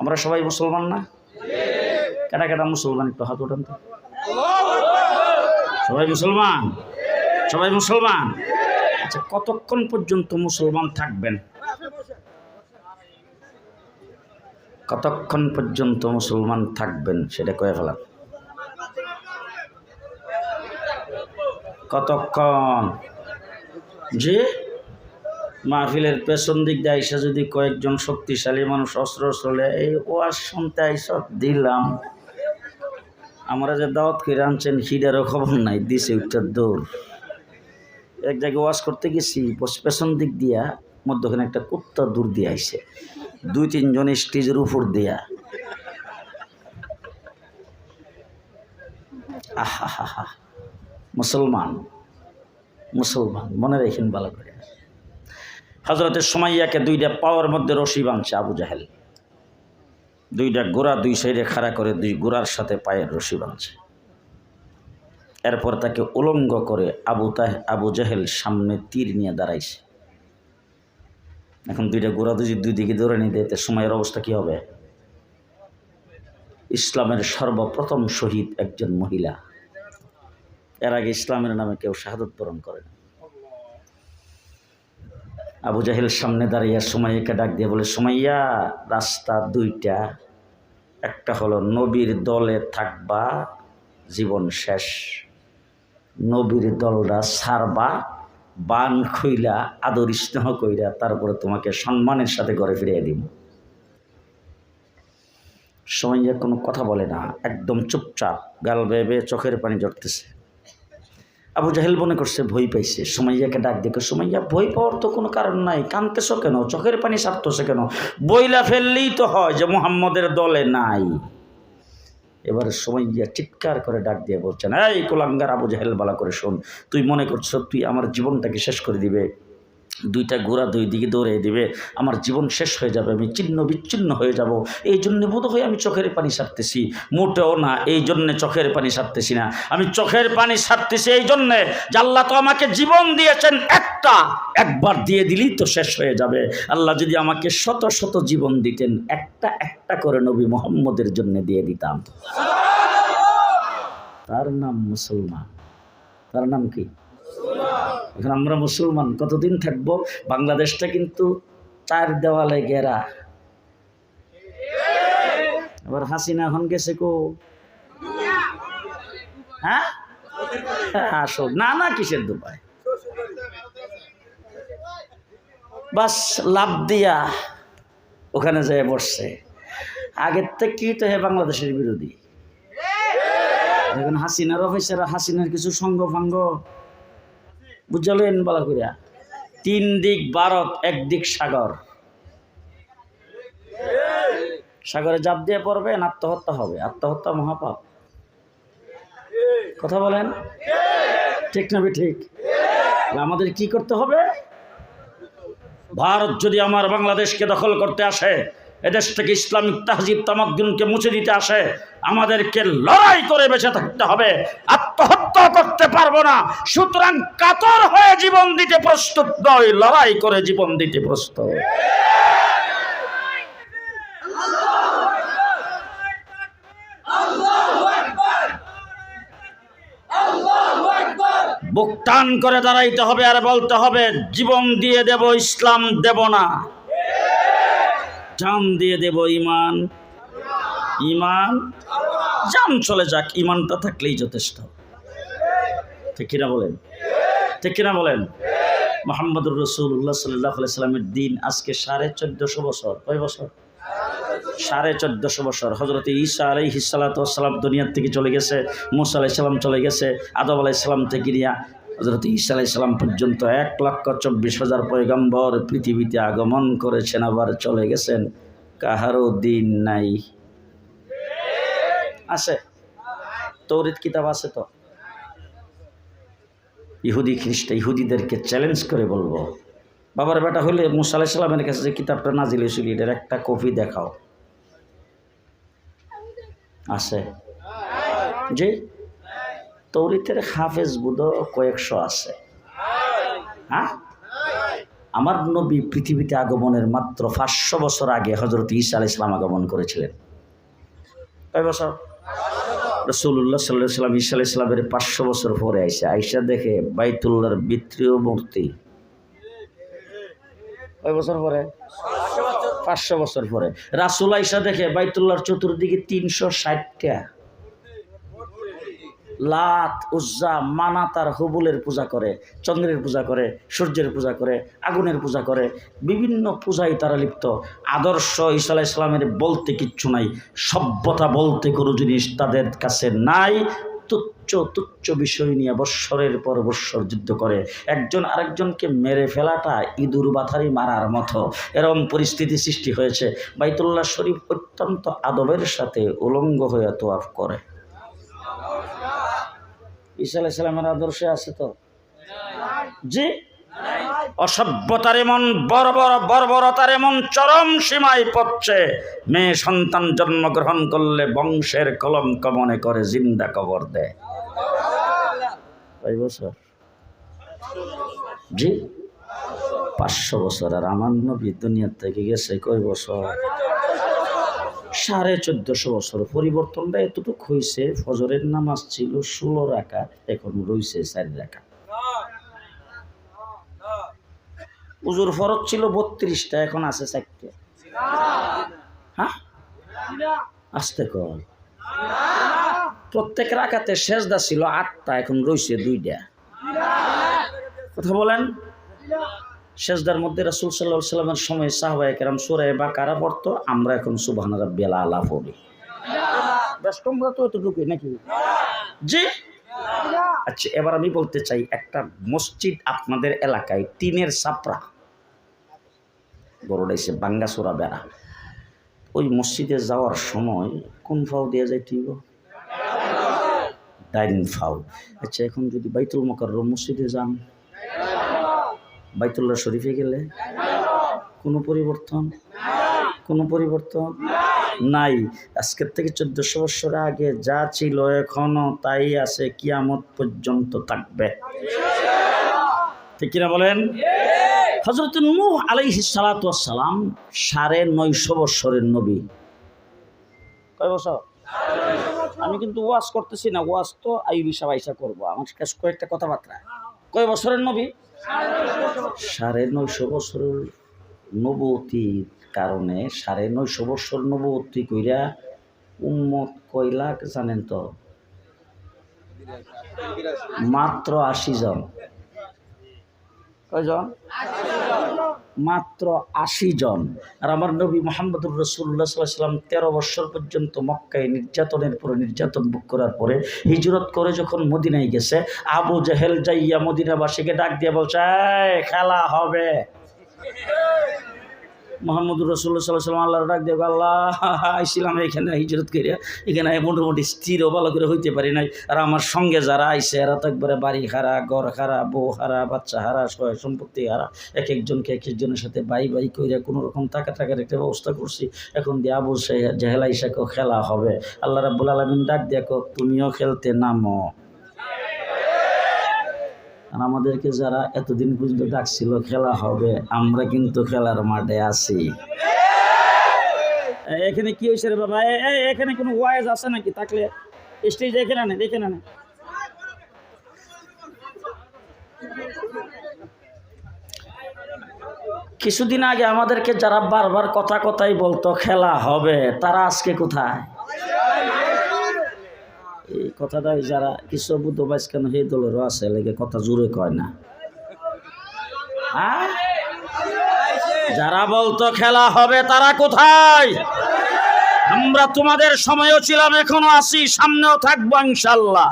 আমরা সবাই মুসলমান না? কেটা কেটা মুসলমান একটু হাত ওঠান তো। সবাই মুসলমান? সবাই মুসলমান? আচ্ছা, কতক্ষণ পর্যন্ত মুসলমান থাকবেন? কতক্ষণ পর্যন্ত মুসলমান থাকবেন সেটা কয়ে ফেলান। কতক্ষণ? যে মাহফিলের পেছন দিক দিয়ে আইসা যদি কয়েকজন শক্তিশালী মানুষ অস্ত্র চলে এই ওয়াজ শুনতে আইসা দিলাম, আমরা যে দাওয়াত করে আনছেন হিডারও খবর নাই, দিছে উত্তর দৌড়। এক জায়গায় ওয়াজ করতে গেছি, পেছন দিক দিয়া মধ্যখানে একটা কুত্তা দূর দিয়ে আইছে, 2-3 জন স্টেজের উপর দিয়া। আহা হা হা, মুসলমান মুসলমান মনে রেখেন ভালো করে। হযরতে সুমাইয়াকে 2টা পাওয়ার মধ্যে রশি বাঁধছে আবু জাহেল, 2টা গোড়া 2 সাইডে খাড়া করে 2 গোড়ার সাথে পায়ের রশি বাঁধছে। এরপর তাকে উলঙ্গ করে আবু জাহেল সামনে তীর নিয়ে দাঁড়াইছে। এখন 2টা গোড়া 2 দিকে ধরে নিতে এতে সুমাইয়ার অবস্থা কি হবে? ইসলামের সর্বপ্রথম শহীদ একজন মহিলা, এর আগে ইসলামের নামে কেউ শাহাদত বরণ করে না। আবু জাহেল সামনে দাঁড়িয়ে সুমাইয়াকে ডাক দিয়ে বলে, সুমাইয়া, রাস্তা 2টা, একটা হলো নবীর দলে থাকবা, জীবন শেষ, নবীর দলটা ছাড়বা, বান খইলা আদর স্নেহ কইরা তারপরে তোমাকে সম্মানের সাথে ঘরে ফিরিয়ে দিব। সুমাইয়া কোনো কথা বলে না, একদম চুপচাপ, গাল বেয়ে বেয়ে চোখের পানি ঝরতেছে। আবু জাহেল মনে করছে ভয় পাইছে, সুমাইয়াকে ডাক দেখে, সুমাইয়া ভয় পাওয়ার তো কোনো কারণ নাই, কাঁদতেছ কেন, চোখের পানি সারতেছে কেন, বইলা ফেললেই তো হয় যে মুহাম্মদের দলে নাই। এবার সুমাইয়া চিৎকার করে ডাক দিয়ে বলছেন, এই কুলাঙ্গার আবু জাহেল, বালা করে শোন, তুই মনে করছো তুই আমার জীবনটাকে শেষ করে দিবে, 2টা ঘোড়া 2 দিকে দৌড়ে দিবে, আমার জীবন শেষ হয়ে যাবে, আমি ছিন্ন বিচ্ছিন্ন হয়ে যাব, এই জন্যে বোধ হয় আমি চোখের পানি সারতেছি। মোটেও না, এই জন্যে চোখের পানি সারতেছি না, আমি চোখের পানি সারতেছি এই জন্যে যে আল্লাহ তো আমাকে জীবন দিয়েছেন একবার দিয়ে দিলেই তো শেষ হয়ে যাবে। আল্লাহ যদি আমাকে শত শত জীবন দিতেন, একটা একটা করে নবী মুহাম্মদের জন্য দিয়ে দিতাম। তার নাম মুসলমান। তার নাম কি? এখন আমরা মুসলমান কতদিন থাকবো? বাংলাদেশটা কিন্তু 4 দেওয়ালে ঘেরা। এবার হাসিনা এখন গেছে কো? হ্যাঁ, আসো না না, কিসের দুবাই, বাস লাভ দিয়া ওখানে যেয়ে বসছে। আগের থেকে তো হে বাংলাদেশের বিরোধী। এখন হাসিনার অফিসাররা, হাসিনার কিছু সঙ্গ ফাঙ্গ বুঝলেন বলা করিয়া, 3 দিক ভারত, 1 দিক সাগর, সাগরে জাপ দিয়ে পড়বেন, আত্মহত্যা হবে, আত্মহত্যা মহাপাপ। কথা বলেন ঠিক না ঠিক? আমাদের কি করতে হবে? ভারত যদি আমার বাংলাদেশকে দখল করতে আসে, এদেশ থেকে ইসলামিক তাহজিব তামাদ্দুনকে মুছে দিতে আসে, আমাদেরকে লড়াই করে বেঁচে থাকতে হবে, আত্মহত্যা করতে পারবো না। সুতরাং কাতর হয়ে জীবন দিতে প্রস্তুত নয়, লড়াই করে জীবন দিতে প্রস্তুত। বুক টান করে দাঁড়াইতে হবে আর বলতে হবে, জীবন দিয়ে দেব, ইসলাম দেব না, জান দিয়ে দেব ইমান, ইমান জান চলে যাক, ইমানটা থাকলেই যথেষ্ট। ঠিক কিনা বলেন? ঠিক কিনা বলেন? মুহাম্মদুর রাসূলুল্লাহ সাল্লাল্লাহু আলাইহি সাল্লামের দিন আজকে 1450 বছর। কয় বছর? 1450 বছর। হযরত ঈসা আলাইহিস সালাতু ওয়াস সালাম দুনিয়া থেকে চলে গেছে, মুসা আলাইহিস সালাম চলে গেছে, আদম আলাইহিস সালাম থেকে নিয়ে হযরত ঈসা আলাইহিস সালাম পর্যন্ত 1,24,000 পয়গম্বর পৃথিবীতে আগমন করেছেন, আবার চলে গেছেন। কাহারও দিন নাই। আছে তৌরাত কিতাব আছে তো। ইহুদিদেরকে চ্যালেঞ্জ করে বলবো, বাবার বেটা হলে মুসা আলাইহিস সালামের কাছে যে কিতাবটা নাজিল হয়েছিল এটার একটা কপি দেখাও। আছে যে তৌরাতের হাফেজ বুধ কয়েকশো আছে। হ্যাঁ, আমার নবী পৃথিবীতে আগমনের মাত্র 500 বছর আগে হযরত ঈসা আলাইহিস সালাম আগমন করেছিলেন। কয় বছর? রাসূলুল্লাহ সাল্লাল্লাহু আলাইহি ওয়াসাল্লাম ঈসা আলাইহিস সালামের 500 বছর পরে আইসা দেখে বাইতুল্লাহর বিত্রীয় মূর্তি। কয় বছর পরে? 500 বছর পরে। রাসূল আইসা দেখে বাইতুল্লাহর চতুর্দিকে 360টা লাত, উজ্জা, মানাত আর হুবুলের পূজা করে, চন্দ্রের পূজা করে, সূর্যের পূজা করে, আগুনের পূজা করে, বিভিন্ন পূজায় তারা লিপ্ত। আদর্শ ঈসা আলাইহিস সালামের বলতে কিচ্ছু নাই, সভ্যতা বলতে কোনো জিনিস তাদের কাছে নাই। তুচ্ছ বিষয় নিয়ে বৎসরের পর বৎসর যুদ্ধ করে, একজন আরেকজনকে মেরে ফেলাটা ইঁদুর বাথারি মারার মতো এরকম পরিস্থিতি সৃষ্টি হয়েছে। বাইতুল্লাহ শরীফ অত্যন্ত আদবের সাথে উলঙ্গ হয়ে তোয়াফ করে। ঈসা আলাইহিস সালামের আদর্শে আছে তো? জি, অসভ্যতার এমন বর্বরতার এমন চরম সীমায় পড়ছে, মেয়ে সন্তান জন্মগ্রহণ করলে বংশের কলঙ্ক মনে করে জিন্দা কবর দেয়। কয় বছর? জি, 500 বছর। আর আমার নবী দুনিয়া থেকে গেছে কয় বছর? 1450 বছর। পরিবর্তনটা এতটুকু হয়েছে, ফজরের নামাজ ছিল 16 রাকাত, এখন রয়েছে 4 রাকাত। উজুর ফরজ ছিল 32টা, এখন আছে 4টা। হ্যাঁ, আস্তে কর। প্রত্যেক রাকাতে সেজদা ছিল 8টা, এখন রয়েছে 2টা। কথা বলেন। সেজদার মধ্যে রাসূল সাল্লাল্লাহু আলাইহি ওয়াসাল্লামের সময় সাহাবায়ে কেরাম সূরা বাকারা পড়তো, আমরা এখন সুবহান রাব্বিয়াল আলা পড়ি। বেশ, তোমরা তো এতটুকুই নাকি? জি। আচ্ছা, এবার আমি বলতে চাই, একটা মসজিদ আপনাদের এলাকায় টিনের ছাপরা, বড়টাইছে বাঙ্গাসোরা বেড়া, ওই মসজিদে যাওয়ার সময় কোন ফাও দিয়ে যায়? ঠিক ডাইন ফাও। আচ্ছা, এখন যদি বাইতুল মুকাররম মসজিদে যান, বাইতুল্লাহ শরীফে গেলে কোনো পরিবর্তন? কোনো পরিবর্তন নাই। আজকের থেকে 1400 বছর আগে যা ছিল এখনো তাই আছে, কিয়ামত পর্যন্ত থাকবে। ঠিক কিনা বলেন? হযরত নূহ আলাইহিস সালাতু ওয়াস সালাম 950 বছরের নবী। কয় বছর? আমি কিন্তু ওয়াজ করতেছি না, ওয়াজ তো আইয়ুবী সাহেব আইসা করবো। আমার কাছে কয়েকটা কথাবার্তা। কয় বছরের নবী? 950 বছরের নবুয়তির কারণে 950 বছর নবুয়তি কইরা উম্মত কয় লাখ জানেন তো? মাত্র 80 জন। কয়জন? মাত্র 80 জন। আর আমার নবী মুহাম্মদুর রাসূলুল্লাহ সাল্লাল্লাহু আলাইহি ওয়াসাল্লাম 13 বছর পর্যন্ত মক্কায় নির্যাতনের পরে নির্যাতন ভোগ করার পরে হিজরত করে যখন মদিনায় গেছে, আবু জেহেল যাইয়া মদিনাবাসীকে ডাক দিয়ে বলছে, এই খেলা হবে। মুহাম্মদুর রাসূলুল্লাহ সাল্লাল্লাহু আলাইহি ওয়াসাল্লাম আল্লাহর ডাক দিয়ে, আল্লাহ আইছিলাম এখানে হিজরত করিয়া, এখানে মোটামুটি স্থির ভালো করে হইতে পারি নাই। আর আমার সঙ্গে যারা আইছে এরা তো একবারে বাড়ি হারা, ঘর হারা, বউ হারা, বাচ্চা হারা, সয় সম্পত্তি হারা, এক একজনের সাথে বাই কইরা কোনো রকম থাকার একটা ব্যবস্থা করছি। এখন দিয়ে আবু জেহেল আইসাকেও খেলা হবে। আল্লাহ রাব্বুল আলামিন ডাক দেখো, তুমিও খেলতে নামো। আর আমাদেরকে যারা এতদিন পর্যন্ত ডাকছিল খেলা হবে, আমরা কিন্তু খেলার মাঠে আছি। এখানে কি হয়েছে রে বাবা? এখানে কোনো ওয়াইজ আছে নাকি? থাকলে স্টেজ এখানে আনে, দেখে না। কিছুদিন আগে আমাদেরকে যারা বারবার কথাই বলতো খেলা হবে, তারা আজকে কোথায়? এই কথাটা যারা কিছু বুদ্ধবাস কেন সেই দলেরও আছে, লেগে কথা জোরে কয় না। যারা বলতো খেলা হবে তারা কোথায়? আমরা তোমাদের সময়ও ছিলাম, এখনো আছি, সামনেও থাকবো ইনশাআল্লাহ।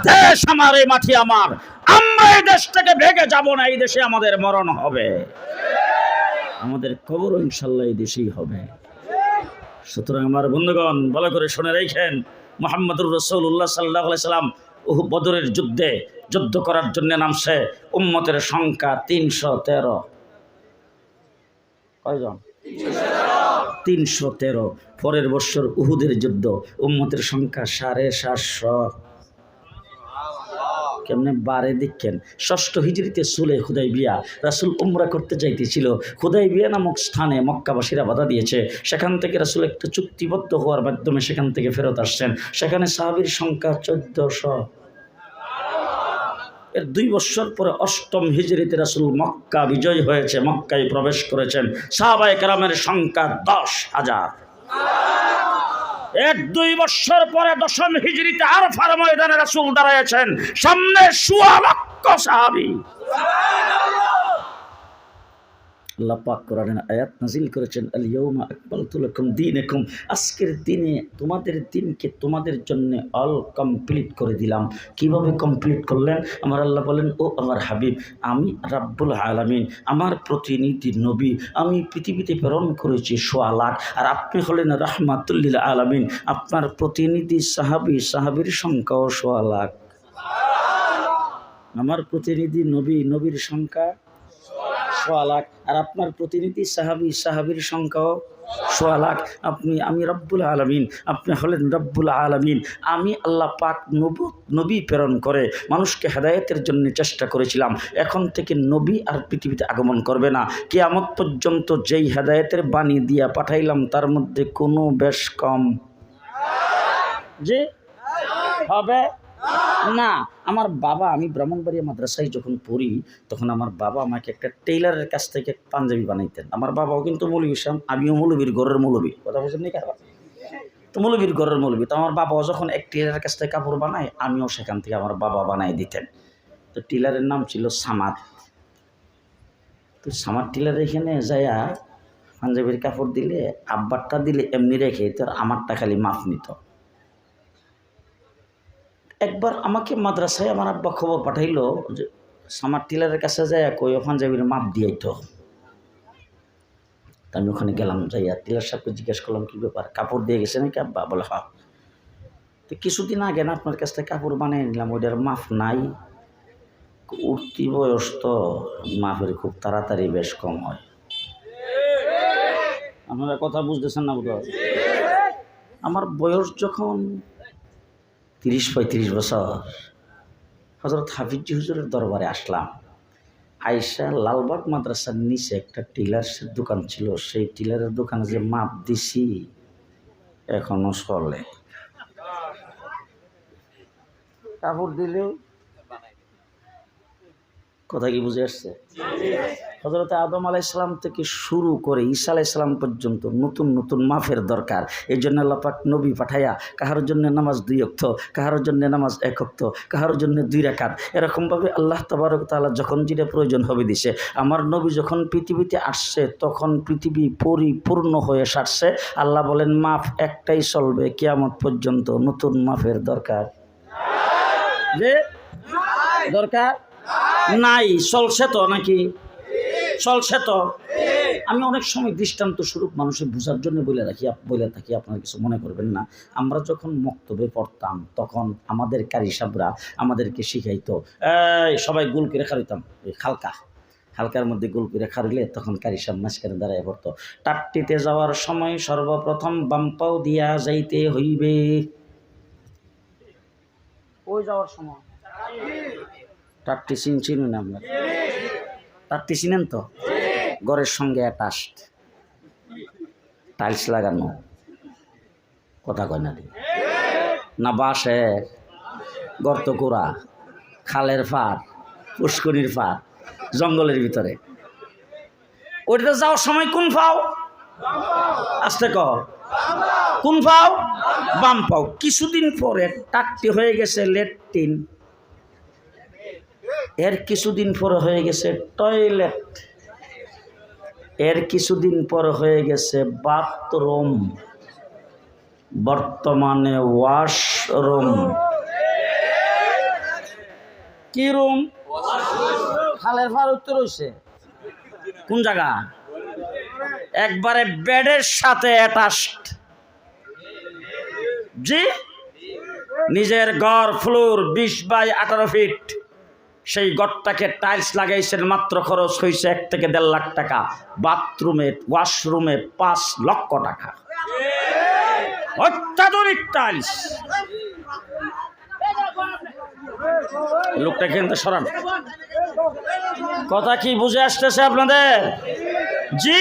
দেশ আমার, এই মাটি আমার, আমরা এই দেশ থেকে ভেগে যাব না। এই দেশে আমাদের মরণ হবে, আমাদের কবর ইনশাআল্লাহ এই দেশেই হবে। সুতরাং আমার বন্ধুগণ, ভালো করে শুনে রাখেন, মুহাম্মদুর রাসূলুল্লাহ সাল্লাল্লাহু আলাইহি সাল্লাম বদরের যুদ্ধে যুদ্ধ করার জন্য নামছে। উম্মতের সংখ্যা 313। কয়জন? 313। পরের বছর উহুদের যুদ্ধ, উম্মতের সংখ্যা 750। কেমনে বারে দেখেন 6ষ্ঠ হিজরিতে সুলে হুদাইবিয়া রাসূল উমরা করতে যাইতেছিল। হুদাইবিয়া নামক স্থানে মক্কাবাসীরা বাধা দিয়েছে। সেখান থেকে রাসূল একটা চুক্তিবদ্ধ হওয়ার মাধ্যমে সেখান থেকে ফেরত আসছেন। সেখানে সাহাবীর সংখ্যা 1400। এর 2 বছর পরে 8ম হিজরিতে রাসূল মক্কা বিজয় হয়েছে, মক্কায় প্রবেশ করেছেন। সাহাবায়ে কেরামের সংখ্যা 10,000। এর 2 বছর পরে 10ম হিজরিতে আরাফার ময়দানে রাসূল দাঁড়িয়েছেন, সামনে 1.25 লক্ষ সাহাবী। আল্লাহ পাক কোরআনের আয়াত নাজিল করেছেন, আল ইয়াউমা আকমালতু লাকুম দীনাকুম, আজকের দিনে তোমাদের দিনকে তোমাদের জন্য অল কমপ্লিট করে দিলাম। কিভাবে কমপ্লিট করলেন? আমার আল্লাহ বলেন, ও আমার হাবিব, আমি রাব্বুল আলামিন, আমার প্রতিনিধি নবী আমি পৃথিবীতে প্রেরণ করেছি 1.25 লাখ, আর আপনি হলেন রাহমাতুল লিল আলামিন, আপনার প্রতিনিধি সাহাবীর সংখ্যাও 1.25 লাখ। আমার প্রতিনিধি নবী, নবীর সংখ্যা 1.25 লাখ, আর আপনার প্রতিনিধি সাহাবীর সংখ্যাও 1.25 লাখ। আমি রব্বুল আলামিন, আপনি হলেন রব্বুল আলামিন। আমি আল্লাহ পাক নবী প্রেরণ করে মানুষকে হেদায়েতের জন্য চেষ্টা করেছিলাম। এখন থেকে নবী আর পৃথিবীতে আগমন করবে না। কিয়ামত পর্যন্ত যেই হেদায়েতের বাণী দিয়া পাঠাইলাম তার মধ্যে কোনো বেশ কম যে হবে না। আমার বাবা, আমি ব্রাহ্মণবাড়িয়া মাদ্রাসায় যখন পড়ি তখন আমার বাবা আমাকে একটা টেইলারের কাছ থেকে পাঞ্জাবি বানাইতেন। আমার বাবাও কিন্তু মৌলবী সাহেব, আমিও মৌলবীর ঘরের মৌলবী, কথা বলছেন নি কারণ তো মৌলবীর ঘরের মৌলবী। তো আমার বাবাও যখন এক টেইলারের কাছ থেকে কাপড় বানায় আমিও সেখান থেকে আমার বাবা বানাই দিতেন। তো টেইলারের নাম ছিল সামাদ। তো সামাদ টেইলার এখানে যাইয়া পাঞ্জাবির কাপড় দিলে আব্বারটা দিলে এমনি রেখে তোর আমারটা খালি মাপ নিত। একবার আমাকে মাদ্রাসায় আমার আব্বা খবর পাঠাইলো যে সামার টিলারের কাছে যায় কই পাঞ্জাবির মাপ দিয়াই তো। আমি ওখানে গেলাম, যাইয়া টিলার সাহেবকে জিজ্ঞেস করলাম কী ব্যাপার, কাপড় দিয়ে গেছে নাকি আব্বা? বলে হ্যাঁ। তো কিছুদিন আগে না আপনার কাছ থেকে কাপড় বানিয়ে নিলাম, ওইটার মাপ নাই, উঠতি বয়স তো মাপের খুব তাড়াতাড়ি বেশ কম হয়। আপনারা কথা বুঝতেছেন না? বোধ আমার বয়স যখন 30-35 বছর হযরত হাফিজি হুজুরের দরবারে আসলাম। আয়েশা লালবাগ মাদ্রাসার নিচে একটা টেইলার্সের দোকান ছিল, সেই টেইলারের দোকানে যে মাপ দিছি এখনো চলে। কাপড় দিলেও কথা কি বুঝে আসছে? হযরত আদম আলাইহিসসালাম থেকে শুরু করে ঈসা আলাইহিসসালাম পর্যন্ত নতুন নতুন মাপের দরকার। এই জন্য আল্লাহ পাক নবী পাঠাইয়া কাহার জন্য নামাজ 2 ওয়াক্ত, কাহার জন্য নামাজ 1 ওয়াক্ত, কাহার জন্য 2 রাকাত, এরকমভাবে আল্লাহ তাবারক ওয়া তাআলা যখন যেটা প্রয়োজন হবে দিছে। আমার নবী যখন পৃথিবীতে আসছে তখন পৃথিবী পরিপূর্ণ হয়ে সারছে। আল্লাহ বলেন মাপ একটাই চলবে কিয়ামত পর্যন্ত, নতুন মাপের দরকার যে দরকার নাই। চলছে তো নাকি? চলছে তো। আমি অনেক সময় দৃষ্টান্ত স্বরূপ মানুষের বোঝার জন্য বলে থাকি, আপনারা কিছু মনে করবেন না। আমরা যখন মক্তবে পড়তাম তখন আমাদের কারি সাহেবরা আমাদেরকে শিখাইতো, সবাই গোল করে খাড়িতাম, হালকার মধ্যে গোল করে খাড়িলে তখন কারি সাহেব মাঝখানে দাঁড়ায় পড়তো। টাট্টিতে যাওয়ার সময় সর্বপ্রথম বাম পাও দিয়া যাইতে হইবে। ওই যাওয়ার সময় টাট্টি চিনুন না? আমরা টাট্টি চিনেন তো? ঘরের সঙ্গে অ্যাটাচড, টাইলস লাগানো, কথা কয় না বাঁশের গর্ত কোরা, খালের ফার, পুষ্করির ফার, জঙ্গলের ভিতরে। ওইটাতে যাওয়ার সময় কোন পাও? আস্তে ক, কোন পাও? বাম পাও। কিছুদিন পরে টাট্টি হয়ে গেছে ল্যাট্রিন, এর কিছুদিন পরে হয়ে গেছে টয়লেট, এর কিছুদিন পর হয়ে গেছে বাথরুম, বর্তমানে ওয়াশরুম। কি রুম? খালের ফার উত্তর হয়েছে কোন জায়গা? একবারে বেডের সাথে অ্যাটাচড। জি, নিজের ঘর ফ্লোর 20x18 ফিট, সেই ঘরটাকে টাইলস লাগাইছেন, মাত্র খরচ হয়েছে 1 থেকে 1.5 লাখ টাকা। বাথরুমে ওয়াশরুমে 5 লক্ষ টাকা, অত্যাধুনিক টাইলস। লোকটা কিন্তু সরান। কথা কি বুঝে আসতেছে আপনাদের? জি।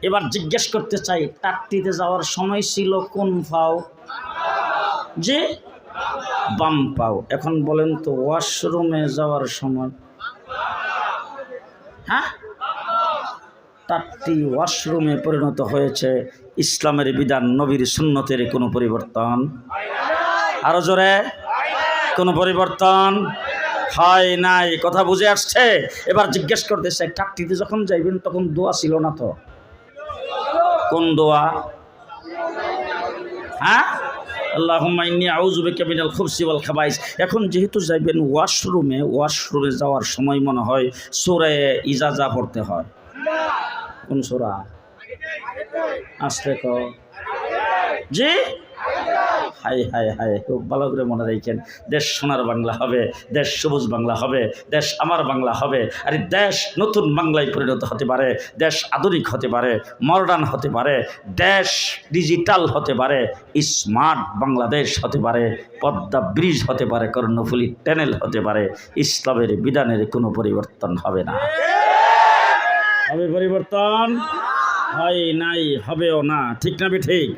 এবার জিজ্ঞেস করতে চাই, টাট্টিতে যাওয়ার সময় ছিল কোন পাও? জি, বাম পাও। এখন বলেন তো ওয়াশরুমে যাওয়ার সময়? হ্যাঁ, টাট্টি ওয়াশরুমে পরিণত হয়েছে। ইসলামের বিধান, নবীর সুন্নতের কোনো পরিবর্তন? আরো জোরে, কোনো পরিবর্তন হয় নাই। কথা বুঝে আসছে? এবার জিজ্ঞেস করতেছে, টাট্টিতে যখন যাইবেন তখন দোয়া ছিল না তো? কোন দোয়া? হ্যাঁ, আল্লাহুম্মা ইন্নী আউযু বিকা মিনাল খুবসি ওয়াল খাবাইস। এখন যেহেতু যাইবেন ওয়াশরুমে যাওয়ার সময় মনে হয় সূরা ইজাজা পড়তে হয়। কোন সূরা? আসতে কো। জি, হাই হাই হাই, খুব ভালো করে মনে রাখেন। দেশ সোনার বাংলা হবে, দেশ সবুজ বাংলা হবে, দেশ আমার বাংলা হবে। আর দেশ নতুন বাংলায় পরিণত হতে পারে, দেশ আধুনিক হতে পারে, মডার্ন হতে পারে, দেশ ডিজিটাল হতে পারে, স্মার্ট বাংলাদেশ হতে পারে, পদ্মা ব্রিজ হতে পারে, কর্ণফুলী টানেল হতে পারে। ইসলামের বিধানের কোনো পরিবর্তন হবে না। হবে পরিবর্তন? হয় নাই, হবেও না। ঠিক না ঠিক?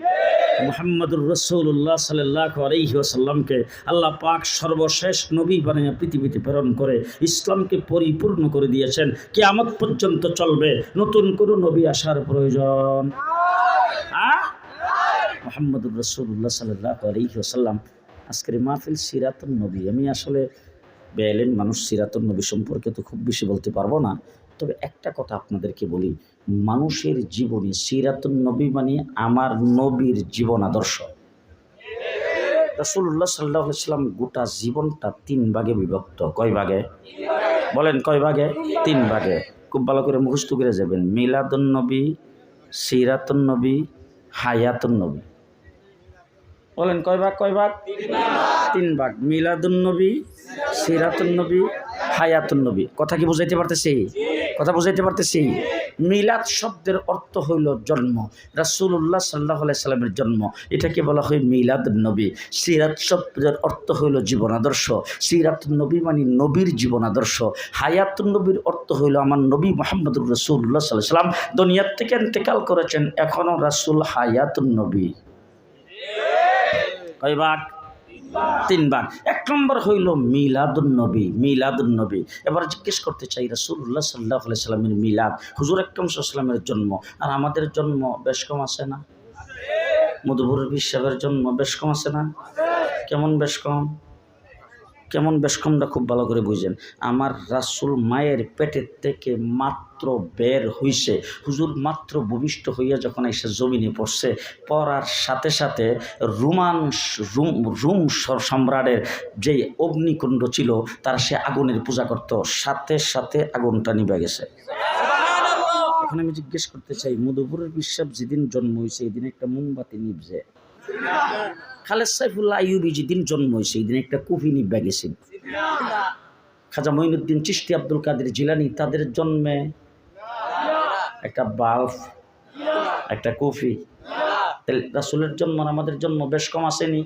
মুহাম্মদুর রাসূলুল্লাহ সাল্লাল্লাহু আলাইহি ওয়াসাল্লামকে আল্লাহ পাক সর্বশেষ নবী বানিয়ে পৃথিবীতে প্রেরণ করে ইসলামকে পরিপূর্ণ করে দিয়েছেন। কিয়ামত পর্যন্ত চলবে, নতুন কোনো নবী আসার প্রয়োজন? মুহাম্মদুর রাসূলুল্লাহ সাল্লাল্লাহু আলাইহি ওয়াসাল্লাম। আজকের মাহফিল সিরাতুন নবী। আমি আসলে বেআইলিম মানুষ, সিরাতুন নবী সম্পর্কে তো খুব বেশি বলতে পারবো না। তবে একটা কথা আপনাদেরকে বলি, মানুষের জীবনে সিরাতুন নবী মানে আমার নবীর জীবন আদর্শ। রাসূলুল্লাহ সাল্লাল্লাহু আলাইহি ওয়াসাল্লাম গোটা জীবনটা 3 ভাগে বিভক্ত। কয় ভাগে? বলেন কয় ভাগে? 3 ভাগে। খুব ভালো করে মুখস্থ করে যাবেন। মিলাদুন নবী, সিরাতুন নবী, হায়াতুন নবী। বলেন কয় ভাগ? কয় ভাগ? 3 ভাগ। মিলাদুন নবী, সিরাতুন নবী, হায়াতুন নবী। কথা কি বুঝাইতে পারতেছি? কথা বুঝাইতে পারতেছি? মিলাদ শব্দের অর্থ হইল জন্ম, রাসূলুল্লাহ সাল্লাল্লাহু আলাইহি সাল্লামের জন্ম, এটাকে বলা হয় মিলাদুন নবী। সিরাত শব্দের অর্থ হইল জীবন আদর্শ, সিরাতুন নবী মানে নবীর জীবন আদর্শ। হায়াতুন নবীর অর্থ হইল আমার নবী মুহাম্মদুর রাসূলুল্লাহ সাল্লাল্লাহু আলাইহি সাল্লাম দুনিয়ার থেকে ইন্তেকাল করেছেন, এখনো রাসূল হায়াতুন নবী। কয় ভাগ? 3 ভাগ। 1 নম্বর হইল মিলাদুন নবী, মিলাদুন নবী। এবার জিজ্ঞেস করতে চাই, রাসূলুল্লাহ সাল্লাল্লাহু আলাইহি সাল্লামের মিলাদ, হুজুর আকরাম সাল্লাল্লাহু আলাইহি সাল্লামের জন্ম আর আমাদের জন্ম বেশ কম আছে না? মধুপুর বিশ্বের জন্ম বেশ কম আছে না? কেমন বেশ কম? কেমন বেশ কমটা খুব ভালো করে বুঝেন। আমার রাসূল মায়ের পেটের থেকে মাত্র বের হইছে, হুজুর মাত্র ভূমিষ্ঠ হইয়া যখন এসে জমিনে পড়ছে, পড়ার সাথে সাথে রুম সম্রাটের যে অগ্নিকুণ্ড ছিল তারা সে আগুনের পূজা করত, সাথে সাথে আগুনটা নিভে গেছে। এখন আমি জিজ্ঞেস করতে চাই, মধুপুরের বিশ্বাস যেদিন জন্ম হয়েছে এই দিন একটা মোমবাতি নিভছে? খালেদ সাইফুল্লাহ আইয়ুবী যেদিন জন্ম হয়েছে এই দিন একটা কফি নিভা গেছে? খাজা মঈনুদ্দিন চিশতি, আব্দুল কাদের জিলানী, তাদের জন্মে একটা বাল্ব, একটা কফি। তাহলে রাসূলের জন্ম আর আমাদের জন্ম বেশ কম আসেনি?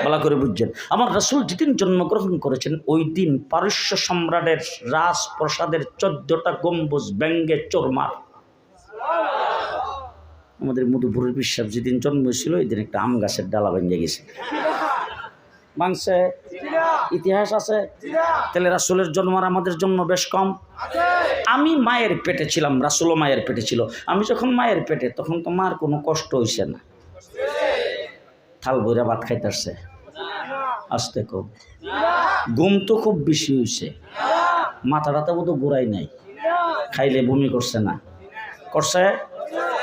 ভালো করে বুঝছেন। আমার রাসূল যেদিন জন্মগ্রহণ করেছেন ওই দিন পারস্য সম্রাটের রাজপ্রাসাদের 14টা গম্বুজ ব্যঙ্গে চোরমার। আমাদের মধুপুরের বিশ্বাস যেদিন জন্ম হয়েছিল ওই দিন একটা আম গাছের ডালা ভেঙে গেছে। মাংসে ইতিহাস আছে? তাহলে রাসূলের জন্ম আর আমাদের জন্ম বেশ কম। আমি মায়ের পেটে ছিলাম, রাসূলও মায়ের পেটে ছিল। আমি যখন মায়ের পেটে তখন তো মার কোনো কষ্ট হয়েছে না, থাল বইরা ভাত খাইতেছে। আসতে খুব ঘুম তো খুব বেশি হয়েছে, মাথাটা তো ঘুরাই নাই, খাইলে বমি করছে না? করছে?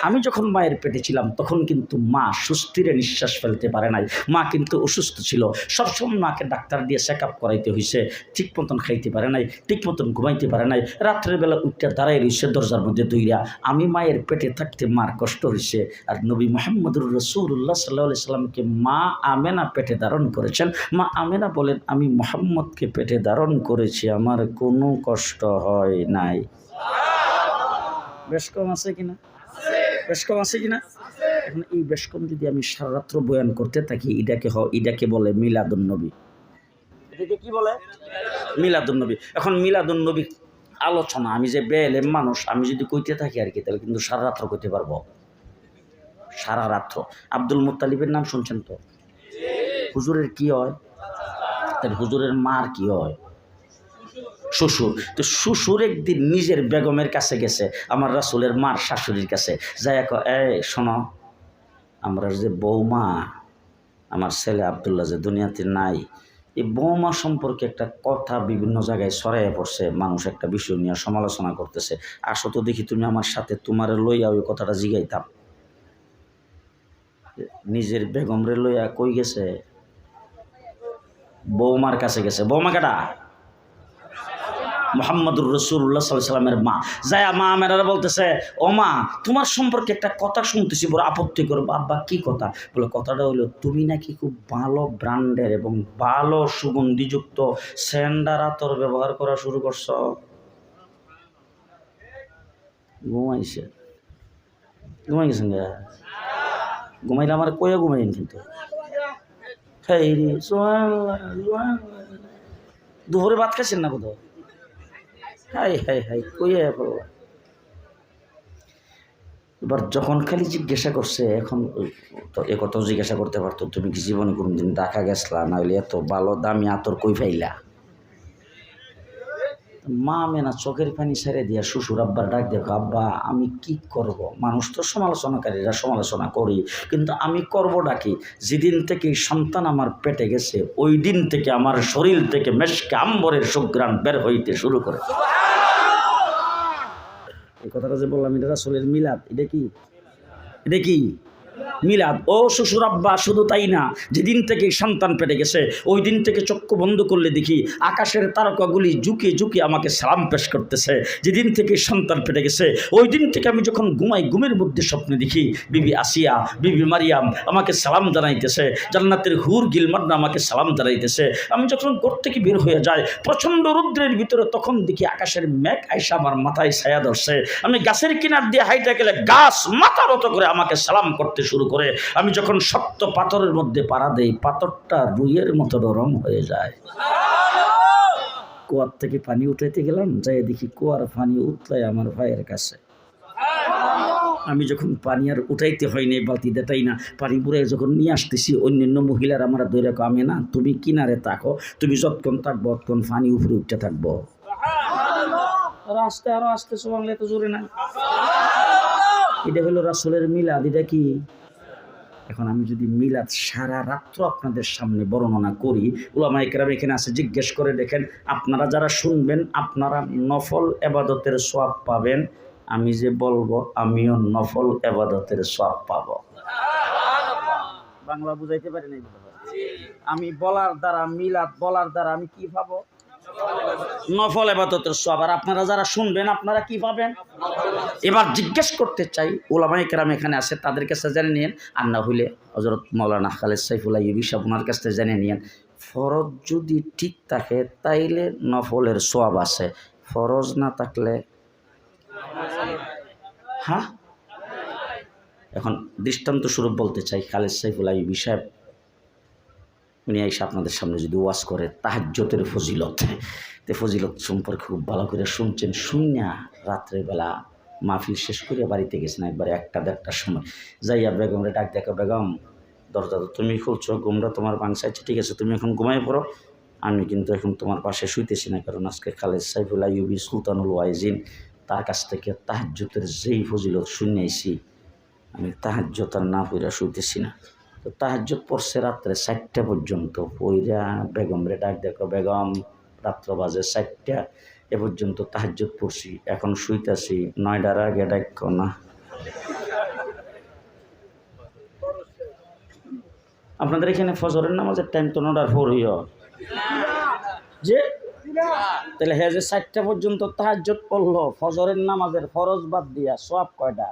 আমি যখন মায়ের পেটে ছিলাম তখন কিন্তু মা সুস্থিরে নিঃশ্বাস ফেলতে পারে নাই, মা কিন্তু অসুস্থ ছিল। সবসময় মাকে ডাক্তার দিয়ে চেক আপ করাইতে হয়েছে, ঠিক মতন খাইতে পারে নাই, ঠিক মতন ঘুমাইতে পারে নাই, রাত্রের বেলা উঠতে দাঁড়াই রয়েছে দরজার মধ্যে দইরা। আমি মায়ের পেটে থাকতে মার কষ্ট হয়েছে। আর নবী মুহাম্মদুর রাসূলুল্লাহ সাল্লাল্লাহু আলাইহি সাল্লামকে মা আমেনা পেটে ধারণ করেছেন। মা আমেনা বলেন, আমি মুহাম্মদকে পেটে ধারণ করেছি, আমার কোনো কষ্ট হয় নাই। বেশ কম আছে কিনা? বেশ কম আছে কিনা? এখন এই বেশ কম যদি আমি সারা রাত্র বয়ান করতে থাকি, এটাকে বলে মিলাদুন নবী। এটাকে কি বলে? মিলাদুন্নবী। এখন মিলাদুন্নবী আলোচনা আমি যে বেএলেম মানুষ, আমি যদি কইতে থাকি আর কি, তাহলে কিন্তু সারা রাত্র কইতে পারবো, সারা রাত্র। আব্দুল মুত্তালিবের নাম শুনছেন তো? হুজুরের কি হয়? তাহলে হুজুরের মার কি হয়? শ্বশুর। তো শ্বশুর একদিন নিজের বেগমের কাছে গেছে, আমার রাসূলের মার শাশুড়ির কাছে, যাই এই শোনো, আমরা যে বৌমা, আমার ছেলে আব্দুল্লাহ যে দুনিয়াতে নাই, এই বৌমা সম্পর্কে একটা কথা বিভিন্ন জায়গায় ছড়াইয়া পড়ছে, মানুষ একটা বিষয় নিয়ে সমালোচনা করতেছে, আসো তো দেখি তুমি আমার সাথে, তোমার লইয়া ওই কথাটা জিগাইতাম। নিজের বেগমরে লইয়া কই গেছে? বৌমার কাছে গেছে। বৌমা কাটা? মুহাম্মদুর রাসূলুল্লাহ সাল্লাল্লাহু আলাইহি ওয়াসাল্লামের মা। যায়া মা মেরারা বলতেছে, ও মা, তোমার সম্পর্কে একটা কথা শুনতেছি, বড় আপত্তি করবো। আব্বা কি কথা? বলে কথাটা হলো, তুমি নাকি খুব ভালো ব্র্যান্ডের এবং ভালো সুগন্ধিযুক্ত স্যান্ডার আতর ব্যবহার করা শুরু করছো। ঘুমাইছে? ঘুমাই গেছেন গা? ঘুমাইলে আমার কয়ে ঘুমাইন কিন্তু। দুপুরে ভাত খাইছেন না কোথাও? হাই হাই হাই, কইয়া পড়বা। এবার যখন খালি জিজ্ঞাসা করছে, এখন তো এ কথাও জিজ্ঞাসা করতে পারতো, তুমি কি জীবনে কোনোদিন ঢাকা গেছলা, না হইলে এত ভালো দামি আতর কই পাইলা? মা মেনা চোখের পানি ছেড়ে দিয়া শ্বশুর আব্বার ডাক দেখো, আব্বা আমি কি করব? মানুষ তো সমালোচনাকারীরা সমালোচনা করি, কিন্তু আমি করব ডাকি, যেদিন থেকে সন্তান আমার পেটে গেছে ওই দিন থেকে আমার শরীর থেকে মেশকে আম্বরের সুঘ্রাণ বের হইতে শুরু করে। এই কথাটা যে বললাম, এটা রাসূলের মিলাদ। এটা কি? এটা কি মিলাদ? ও শ্বশুর আব্বা, শুধু তাই না, যেদিন থেকে সন্তান পেটে গেছে ওই দিন থেকে চক্ষু বন্ধ করলে দেখি আকাশের তারকাগুলি ঝুঁকে ঝুঁকে আমাকে সালাম পেশ করতেছে। যেদিন থেকে সন্তান পেটে গেছে ওই দিন থেকে আমি যখন ঘুমাই, ঘুমের মধ্যে স্বপ্নে দেখি বিবি আসিয়া, বিবি মারিয়াম আমাকে সালাম জানাইতেছে, জান্নাতের হুর গিলমান্না আমাকে সালাম জানাইতেছে। আমি যখন ঘর থেকে বের হয়ে যাই প্রচণ্ড রৌদ্রের ভিতরে, তখন দেখি আকাশের মেঘ আইসা আমার মাথায় ছায়া ধরছে। আমি গাছের কিনার দিয়ে হাইটা গেলে গাছ মাথা নত করে আমাকে সালাম করতে শুরু করে। আমি যখন শক্ত পাথরের মধ্যে পাড়া দেই, পাথরটা রুইয়ের মতো নরম হয়ে যায়। কুয়ার থেকে পানি উঠাইতে গেলাম, যাই দেখি কুয়ার পানি উতলায় আমার ভাইয়ের কাছে। আমি যখন পানি আর উঠাইতে হয়নি, বালতি দেটাই না, পানি পুরে যখন নিয়ে আসতেছি, অন্যান্য মহিলার আমার দৈরা কামে না, তুমি কিনারে থাকো, তুমি যতক্ষণ থাকবো ততক্ষণ পানি উপরে উঠতে থাকবো। আস্তে আরো আস্তে বাংলা এত জোরে না। এটা হলো রাসূলের মিলাদ। এটা কি? এখন আমি যদি মিলাদ সারা রাত্র আপনাদের সামনে বর্ণনা করি, উলামায়ে কেরাম এখানে আছে, জিজ্ঞেস করে দেখেন, আপনারা যারা শুনবেন আপনারা নফল এবাদতের সওয়াব পাবেন, আমি যে বলবো আমিও নফল এবাদতের সওয়াব পাবো। বাংলা বুঝাইতে পারি নাই? আমি বলার দ্বারা, মিলাদ বলার দ্বারা আমি কি পাবো? নফল ইবাদতের সওয়াব। আর আপনারা যারা শুনবেন আপনারা কি পাবেন? এবার জিজ্ঞেস করতে চাই, উলামায়ে কেরাম এখানে আছে, তাদের কাছে জেনে নিন, আর না হইলে হযরত মাওলানা খালেদ সাইফুল্লাহ আইয়ুবী সাহেব ওনার কাছ থেকে জেনে নিন। ফরজ যদি ঠিক থাকে তাইলে নফলের সওয়াব আছে, ফরজ না থাকলে হ্যাঁ। এখন দৃষ্টান্ত স্বরূপ বলতে চাই, খালেদ সাইফুল্লাহ আইয়ুবী সাহেব উনি এসে আপনাদের সামনে যদি ওয়াজ করে তাহাজ্জুদের ফজিলত, তো ফজিলত সম্পর্কে খুব ভালো করে শুনছেন, শুনিয়া রাত্রেবেলা মাহফিল শেষ করে বাড়িতে গেছেন একবারে 1টা-1:30টার সময়, যাইয়া বেগমরে ডাক দেখো, বেগম দরজা তো তুমি খুলছো, ঘুমরা তোমার বাংসাইছে, ঠিক আছে তুমি এখন ঘুমাই পড়ো, আমি কিন্তু এখন তোমার পাশে শুইতেছি না, কারণ আজকে খালেদ সাইফুল্লাহ আইয়ুবী সুলতানুল ওয়াইজিন তার কাছ থেকে তাহাজ্জুদের যেই ফজিলত শুনিয়েছি, আমি তাহাজ্জুদ আর না পড়া শুইতেছি না। তো তাহাজ্জুদ পড়ছে রাত্রে 4টা পর্যন্ত, পইরা বেগমরে ডাক দেখো, বেগম রাত্র বাজে 4টা, এ পর্যন্ত তাহাজ্জুদ পড়ছি, এখন শুইতেছি, 9টার আগে ডাকো না। আপনাদের এখানে ফজরের নামাজের টাইম তো 9টার পর হইও যে, তাহলে হ্যাঁ যে 4টা পর্যন্ত তাহাজ্জুদ পড়লো, ফজরের নামাজের ফরজ বাদ দিয়া সওয়াব কয়টা?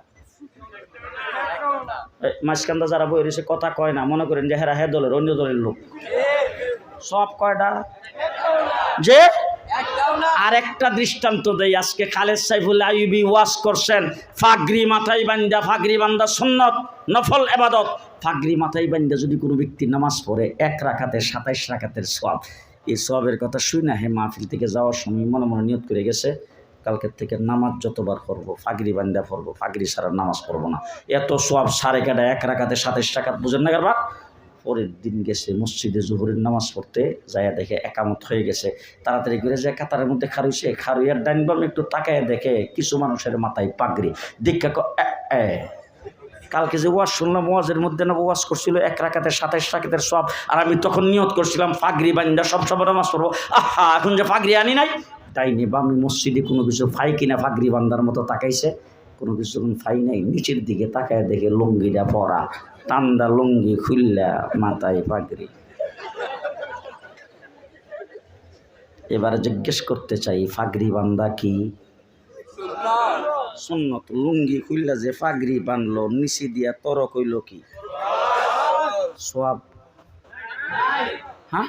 মাঝখানটা যারা বই রয়েছে কথা কয় না, মনে করেন যে হেরা হে দলের অন্য দলের লোক, সব কয়টা? যে আর একটা দৃষ্টান্ত দেই, আজকে খালেদ সাইফুল্লাহ আইয়ুবী ওয়াজ করছেন, ফাগরি মাথায় বান্দা, ফাগরি বান্দা সুন্নত নফল ইবাদত, ফাগরি মাথায় বান্দা যদি কোনো ব্যক্তি নামাজ পড়ে 1 রাকাতে 27 রাকাতের সওয়াব, এই সবের কথা শুই না হে মাহফিল থেকে যাওয়ার সময় মনে মনে নিয়ত করে গেছে কালকের থেকে নামাজ যতবার পড়বো ফাগরি বান্দা পড়বো, ফাগরি ছাড়া নামাজ পড়বো না। এত সব সাড়ে কাটা এক রাকাতে 27 টাকা বুঝেন না কারবার। পরের দিন গেছে মসজিদে জোহরের নামাজ পড়তে, যাইয়া দেখে একামত হয়ে গেছে। তাড়াতাড়ি করে যায় কাতারের মধ্যে খারুইছে, খারুইয়ার ডাইন বাম একটু তাকায় দেখে কিছু মানুষের মাথায় পাগড়ি। দীক্ষা কালকে যে ওয়াজ শুনলাম, ওয়াজের মধ্যে না ওয়াজ করছিল 1 রাকাতে 27 টাকাতের সব, আর আমি তখন নিয়ত করছিলাম ফাগরি বান্দা সব নামাজ পড়বো। আহা, এখন যে ফাগরি আনি নাই তাই নি বা আমি মসজিদে কোনো কিছু ফাই কিনা ফাগরি বান্দার মতো তাকাইছে, কোনো কিছু যখন ফাই নাই নিচের দিকে তাকায় দেখে লুঙ্গিটা পরা, টান্দা লুঙ্গি খুললা মাথায় পাগড়ি। এবারে জিজ্ঞেস করতে চাই পাগড়ি বান্ধা কি সুন্নত? লুঙ্গি খুললা যে পাগড়ি বানলো নিচে দিয়া তরক হইল কি সওয়াব? হ্যাঁ,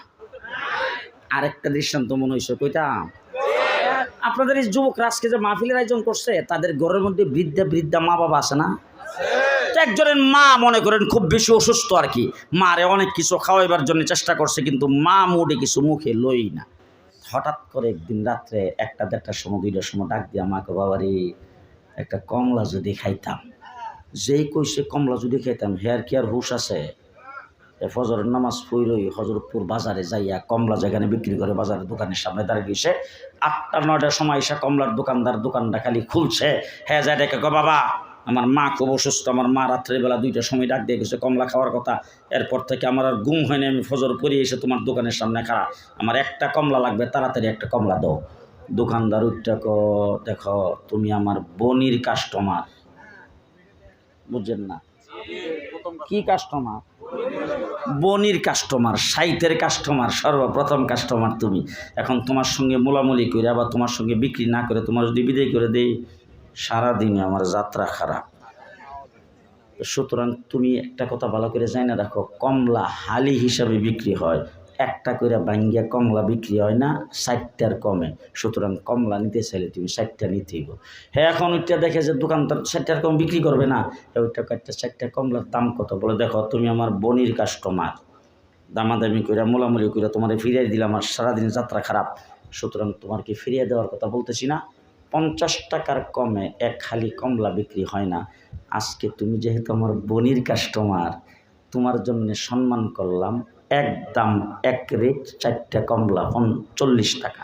আরেকটা দৃষ্টান্ত মনে হয়েছে কইতাম আপনাদের এই যুবকরা আজকে যে মাহফিলের আয়োজন করছে তাদের ঘরের মধ্যে বৃদ্ধা মা বাবা আছে না? একজনের মা মনে করেন খুব বেশি অসুস্থ আর কি, মারে অনেক কিছু খাওয়াইবার জন্য চেষ্টা করছে কিন্তু মা মুডে কিছু মুখে লই না। হঠাৎ করে একদিন রাত্রে 1-1:30টার সময় 2টার সময় ডাক দিয়া মাকে, বাবারে একটা কমলা যদি খাইতাম। যেই কইছে কমলা যদি খাইতাম হেয়ার কি আর হুশ আছে? ফজরের নামাজ পড়ই হজরতপুর বাজারে যাইয়া কমলা যেখানে বিক্রি করে বাজারের দোকানের সামনে দাঁড়িয়ে গেছে। 8টা-9টার সময় এসে কমলার দোকানটা খালি খুলছে। হ্যাঁ যায় দেখে বাবা আমার মা খুব অসুস্থ, আমার মা রাত্রেবেলা 2টার সময় ডাক দিয়ে গেছে কমলা খাওয়ার কথা। এরপর থেকে আমার আর ঘুম হয়নি, আমি ফজর পড়ে এসে তোমার দোকানের সামনে খাড়া, আমার একটা কমলা লাগবে, তাড়াতাড়ি একটা কমলা দাও। দোকানদার উঠটাকে দেখো তুমি আমার বনির কাস্টমার, বুঝছেন না? কি কাস্টমার? বনির কাস্টমার, সাইতের কাস্টমার, সর্বপ্রথম কাস্টমার তুমি। এখন তোমার সঙ্গে মোলামুলি করে আবার তোমার সঙ্গে বিক্রি না করে তোমার যদি বিদায় করে দেই সারাদিনে আমার যাত্রা খারাপ। সুতরাং তুমি একটা কথা ভালো করে জানা রাখো, কমলা হালি হিসাবে বিক্রি হয়, একটা করে ভাঙ্গিয়া কমলা বিক্রি হয় না 60টার কমে। সুতরাং কমলা নিতে চাইলে তুমি 60টা নিতেই গো। হ্যাঁ, এখন ওইটা দেখে যে দোকানদার 60টার কম বিক্রি করবে না, ওইটা একটা 60টা কমলার দাম কত বলে, দেখো তুমি আমার বনির কাস্টমার, দামাদামি করে মোলামুলি করে তোমার ফিরিয়ে দিলাম, আমার সারাদিন যাত্রা খারাপ। সুতরাং তোমার কি ফিরিয়ে দেওয়ার কথা বলতেছি না। 50 টাকার কমে এক খালি কমলা বিক্রি হয় না। আজকে তুমি যেহেতু আমার বনির কাস্টমার, তোমার জন্য সম্মান করলাম, একদম এক রেট 4টা কমলা 40 টাকা।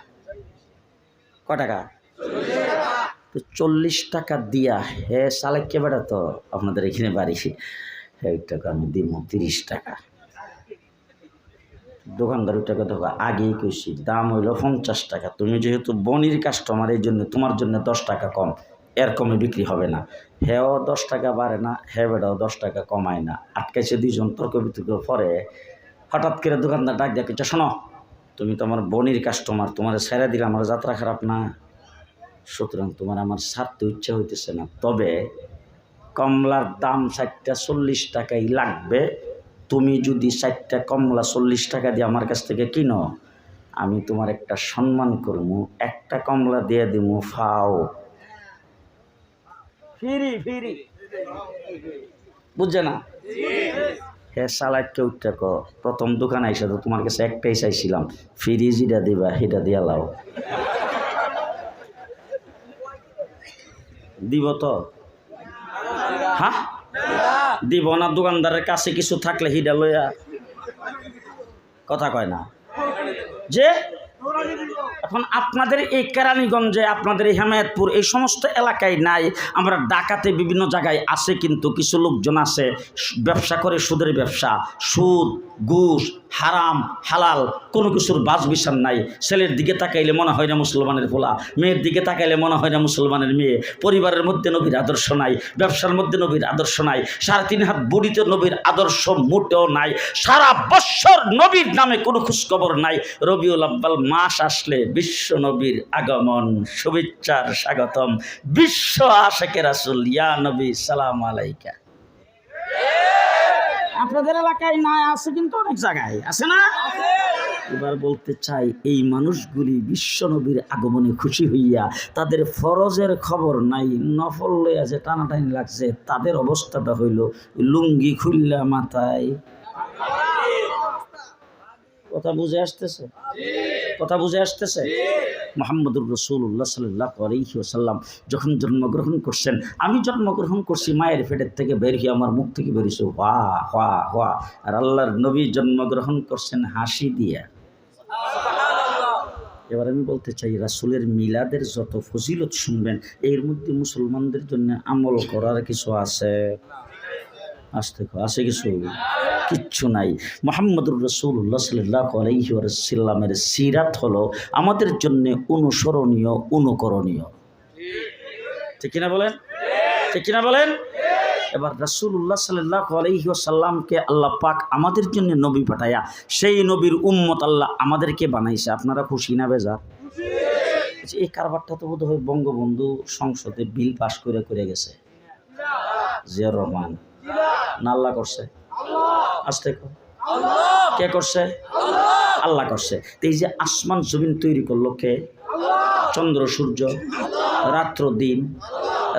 কয় টাকা? তো 40 টাকা দিয়া হে সালেককে বেড়া তো আপনাদের এখানে বাড়ি, হ্যাঁ টাকা আমি দিব 30 টাকা। দোকানদার ওইটাকে দেখো আগেই কইছি দাম হইল 50 টাকা, তুমি যেহেতু বনির কাস্টমার এই জন্য তোমার জন্য 10 টাকা কম, এর কমে বিক্রি হবে না। হেও 10 টাকা বাড়ে না, হে বেটাও 10 টাকা কমায় না। আটকাইছে দুইজন, তর্ক বিতর্ক পরে হঠাৎ করে দোকানদার ডাক দিয়ে কিছু, শোনো তুমি তো আমার বনির কাস্টমার, তোমার ছেড়ে দিলে আমার যাত্রা খারাপ না, সুতরাং তোমার আমার ছাড়তে ইচ্ছা হইতেছে না, তবে কমলার দাম 4টা 40 টাকাই লাগবে। তুমি যদি 4টা কমলা 40 টাকা দিয়ে আমার কাছ থেকে কিনো, আমি তোমার একটা সম্মান করবো, একটা কমলা দিয়ে দিব ফাও ফিরি ফিরি, বুঝছে না? হ্যাঁ সালাদ কেউ টাকা প্রথম দোকানে আইসা তো তোমার কাছে একটাই চাইছিলাম, ফিরি যেটা দিবা সেটা দিয়া লাও, দিব তো? হ্যাঁ দিব না। দোকানদারের কাছে কিছু থাকলে হিডা লইয়া কথা কয় না যে। এখন আপনাদের এই কেরানীগঞ্জে, আপনাদের এই হেমায়েতপুর, এই সমস্ত এলাকায় নাই, আমরা ঢাকাতে বিভিন্ন জায়গায় আছে, কিন্তু কিছু লোকজন আছে ব্যবসা করে, সুদের ব্যবসা, সুদ ঘুষ হারাম হালাল কোনো কিছুর বাজ বিচার নাই। ছেলের দিকে তাকাইলে মনে হয় না মুসলমানের পোলা, মেয়ের দিকে তাকাইলে মনে হয় না মুসলমানের মেয়ে, পরিবারের মধ্যে নবীর আদর্শ নাই, ব্যবসার মধ্যে নবীর আদর্শ নাই, 3.5 হাত বডিতে নবীর আদর্শ মোটেও নাই, সারা বৎসর নবীর নামে কোনো খোঁজখবর নাই। রবিউল আব্বাল মাস আসলে বিশ্ব নবীর আগমন, শুভেচ্ছার স্বাগতম, বিশ্ব আশিকে রাসূল ইয়া নবী সালাম আলাইকা। আপনাদের এলাকায় না আছে, কিন্তু অনেক জায়গায় আছে না? এবার বলতে চাই, এই মানুষগুলি বিশ্ব নবীর আগমনে খুশি হইয়া তাদের ফরজের খবর নাই, নফল লইয়া যে টানাটানি লাগছে, তাদের অবস্থাটা হইল লুঙ্গি খুললা মাথায় কথা বুঝে আসতেছে? কথা বুঝে আসতেছে? মুহাম্মদুর রাসূলুল্লাহ সাল্লাল্লাহু আলাইহি ওয়াসাল্লাম যখন জন্মগ্রহণ করছেন, আমি জন্মগ্রহণ করছি মায়ের পেটের থেকে বের হয়ে আমার মুখ থেকে বেরিয়েছে ওয়া ওয়া ওয়া, আর আল্লাহর নবী জন্মগ্রহণ করছেন হাসি দিয়া। এবার আমি বলতে চাই, রাসূলের মিলাদের যত ফজিলত শুনবেন, এর মধ্যে মুসলমানদের জন্য আমল করার কিছু আছে? আছে কিছু? কিচ্ছু নাই। মুহাম্মদুর রাসূলুল্লাহ সাল্লাল্লাহু আলাইহি ওয়াসাল্লামের সিরাত হলো আমাদের জন্য অনুসরণীয়, অনুকরণীয়। ঠিক কিনা বলেন? ঠিক কিনা বলেন? এবার রাসূলুল্লাহ সাল্লাল্লাহু আলাইহি ওয়াসাল্লামকে আল্লাহ পাক আমাদের জন্য নবী পাঠায়া সেই নবীর উম্মত আল্লাহ আমাদেরকে বানাইছে। আপনারা খুশি না বেজার? এই কারবারটা তো বোধহয় বঙ্গবন্ধু সংসদে বিল পাস করে গেছে জিয়াউর রহমান, না আল্লাহ করছে? আসতে কে করছে? আল্লাহ করছে। তো এই যে আসমান জমিন তৈরি করলো কে? চন্দ্র সূর্য, রাত্র দিন।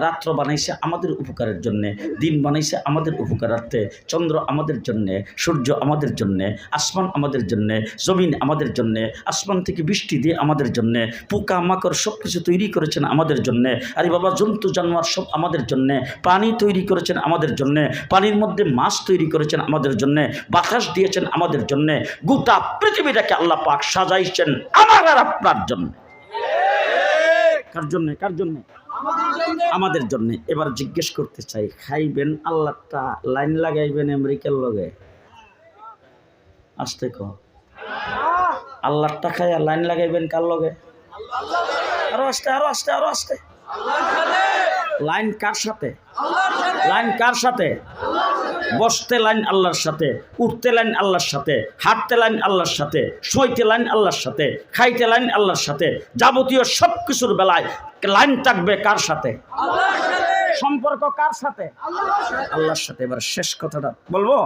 রাত্র বানাইছে আমাদের উপকারের জন্যে, দিন বানাইছে আমাদের উপকারার্থে। চন্দ্র আমাদের জন্যে, সূর্য আমাদের জন্যে, আসমান আমাদের জন্যে, জমিন আমাদের জন্যে। আসমান থেকে বৃষ্টি দিয়ে আমাদের জন্যে, পোকা মাকড় সব কিছু তৈরি করেছেন আমাদের জন্যে। আরে বাবা, জন্তু জানোয়ার সব আমাদের জন্যে। পানি তৈরি করেছেন আমাদের জন্যে, পানির মধ্যে মাছ তৈরি করেছেন আমাদের জন্যে, বাতাস দিয়েছেন আমাদের জন্যে। গোটা পৃথিবীটাকে আল্লাহ পাক সাজাইছেন আমার আর আপনার জন্য। কার জন্যে? কার জন্যে? আমাদের জন্য। এবার জিজ্ঞেস করতে চাই, খাইবেন আল্লাহটা, লাইন লাগাইবেন আমেরিকার লগে? আসতে কো আল্লাহটা খাইয়া লাইন লাগাইবেন কার লগে? আরো আস্তে, আরো আস্তে, আরো আস্তে। লাইন কার সাথে? লাইন কার সাথে? বসতে লাইন আল্লাহর সাথে, উঠতে লাইন আল্লাহর সাথে, হাঁটতে লাইন আল্লাহর সাথে, শোইতে লাইন আল্লাহর সাথে, খাইতে লাইন আল্লাহর সাথে। যাবতীয় সব কিছুর বেলায় লাইন থাকবে কার সাথে? সম্পর্ক কার সাথে? আল্লাহর সাথে। এবার শেষ কথাটা বলবো,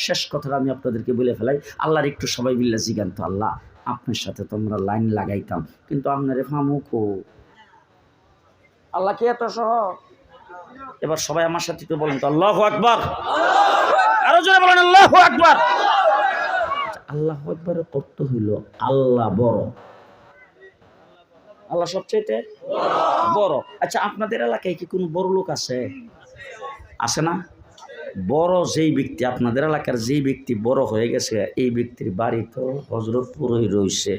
শেষ কথাটা আমি আপনাদেরকে বলে ফেলাই। আল্লাহর একটু সবাই মিলে জিজ্ঞান তো, আল্লাহ আপনার সাথে তো আমরা লাইন লাগাইতাম, কিন্তু আপনার ফামুকো আল্লাহ কি এত সহজ? এবার সবাই আমার সাথে একটু বলেন তো আল্লাহু আকবার। আরো জোরে বলেন আল্লাহু আকবার। আল্লাহু আকবারের অর্থ হইল আল্লাহ বড়, আল্লাহ সবচেয়ে বড়। আচ্ছা, আপনাদের এলাকায় কি কোনো বড় লোক আছে? আছে না? বড় যেই ব্যক্তি, আপনাদের এলাকার যেই ব্যক্তি বড় হয়ে গেছে, এই ব্যক্তির বাড়ি তো হযরতপুরেই রয়েছে।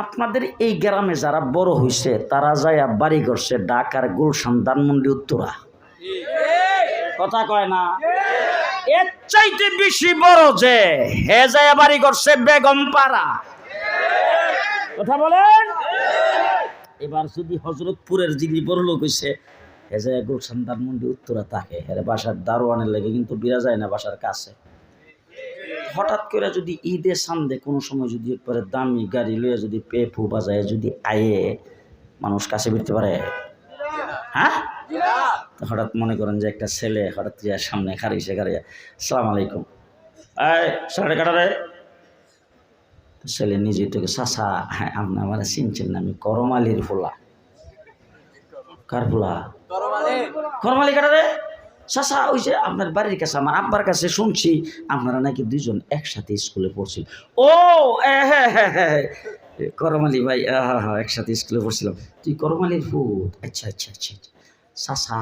আপনাদের এই গ্রামে যারা বড় হয়েছে তারা যায় বাড়ি করছে ঢাকার গুলশান, ধানমন্ডি, উত্তরা। কথা কয় না? এর চাইতে বেশি বড় যে হে যায় বাড়ি করছে বেগমপাড়া। কথা বলেন। এবার যদি হযরতপুরের যিনি বড় লোক হয়েছে, হে যায় গুলশান, ধানমন্ডি, উত্তরা থাকে, এর বাসার দারোয়ানের লেগে কিন্তু বিরা যায় না বাসার কাছে। হঠাৎ করে যদি ঈদে সান্দে কোনো সময় যদি একবারে দামি গাড়ি লইয়া যদি পেপু বাজায় যদি আয়ে মানুষ কাছে ফিরতে পারে? হ্যাঁ, হঠাৎ মনে করেন যে একটা ছেলে হঠাৎ সামনে খারিয়েছে, খারিয়ে আসসালামু আলাইকুম, এই সাড়ে কাটারে। ছেলে নিজে থেকে চাচা, হ্যাঁ আপনি আমার চিনছেন না, আমি করমালির ফোলা। কার ফোলা? করমালি কাটারে। চাচা ওই যে আপনার বাড়ির কাছে আমার আব্বার কাছে শুনছি আপনারা নাকি দুইজন একসাথে স্কুলে পড়ছিল। ও হ্যাঁ হ্যাঁ হ্যাঁ, করমালি ভাই, হ্যাঁ একসাথে স্কুলে পড়ছিলাম। তুই করমালির ফুট? আচ্ছা আচ্ছা আচ্ছা। চাচা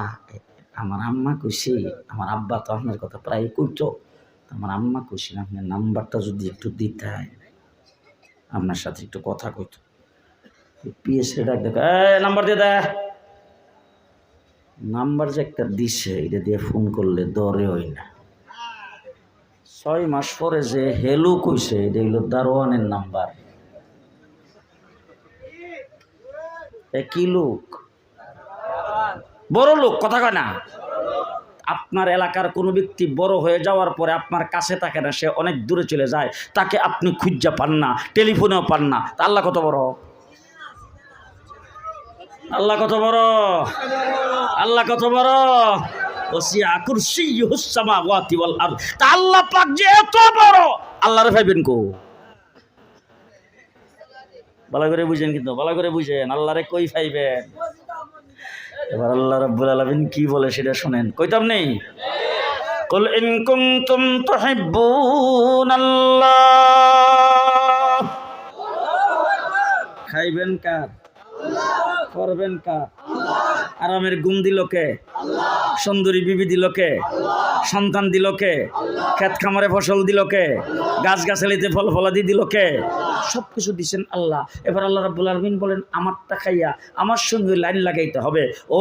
আমার আম্মা কইছি, আমার আব্বা তো আপনার কথা প্রায় কইতো, আমার আম্মা কইছি আপনার নাম্বারটা যদি একটু দিতে, আপনার সাথে একটু কথা কইতো। পিএসএ ডাক দেখ, নাম্বার দিয়ে দেয়। নাম্বার যে একটা দিছে, এটা দিয়ে ফোন করলে দরে হয় না। 6 মাস পরে যে হেলো কইছে, এটা হইল দারোয়ানের নাম্বার। একই লোক, বড় লোক, কথা কয় না। আপনার এলাকার কোনো ব্যক্তি বড় হয়ে যাওয়ার পরে আপনার কাছে থাকে না, সে অনেক দূরে চলে যায়, তাকে আপনি খুঁজা পান না, টেলিফোনেও পান না। তা আল্লাহ কত বড়? আল্লাহ কত বড়? আল্লাহ কত বড়? ওসিয়া কুরসিয়ুস সামাওয়াতি ওয়াল আরদ। তা আল্লাহ পাক যে এত বড়, আল্লাহরে ভাইবেন কো? ভালো করে বুঝেন, কিন্তু ভালো করে বুঝেন, আল্লাহরে কই পাইবেন? এবার আল্লাহ রাব্বুল আলামিন কি বলে সেটা শুনেন, কইতাম নেই। কুল ইন কুনতুম তুহিব্বুনাল্লাহ, খাইবেন কার, করবেন কার, আরামের গুণ দিল কে, সুন্দরী বিবি দিল কে, সন্তান দিল কে, ক্ষেত খামারে ফসল দিল কে, গাছ গাছালিতে ফল ফলাদি দিল কে, সব কিছু দিচ্ছেন আল্লাহ। এবার আল্লাহ রাব্বুল আলামিন বলেন আমারটা খাইয়া আমার সঙ্গে লাইন লাগাইতে হবে। ও